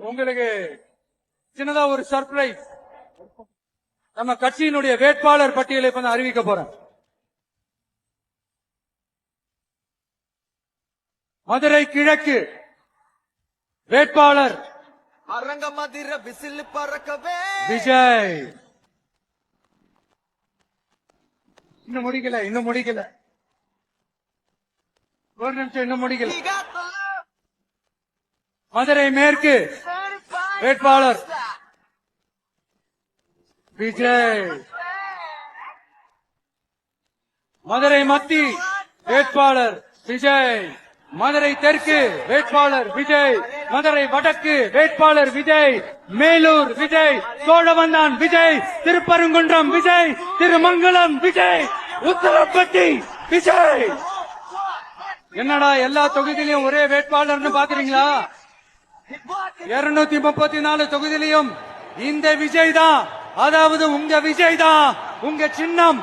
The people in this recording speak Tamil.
உங்களுக்கு சின்னதா ஒரு சர்ப்ரைஸ். நம்ம கட்சியினுடைய வேட்பாளர் பட்டியலை இப்ப நான் அறிவிக்க போறேன். மதுரை கிழக்கு வேட்பாளர் அரங்கமதிர விசில் பறக்கவே விஜய். இன்னும் முடிக்கல ஒரு நிமிஷம், இன்னும் முடிக்கல. மதுரை மேற்கு வேட்பாளர் விஜய். மதுரை மத்தி வேட்பாளர் விஜய். மதுரை தெற்கு வேட்பாளர் விஜய். மதுரை வடக்கு வேட்பாளர் விஜய். மேலூர் விஜய். சோழவந்தான் விஜய். திருப்பரங்குன்றம் விஜய். திருமங்கலம் விஜய். உத்தரப்பட்டி விஜய். என்னடா எல்லா தொகுதியிலும் ஒரே வேட்பாளர்னு பாக்குறீங்களா? 234 தொகுதியிலும் இந்த விஜய் தான், அதாவது உங்க விஜய் தான். உங்க சின்னம்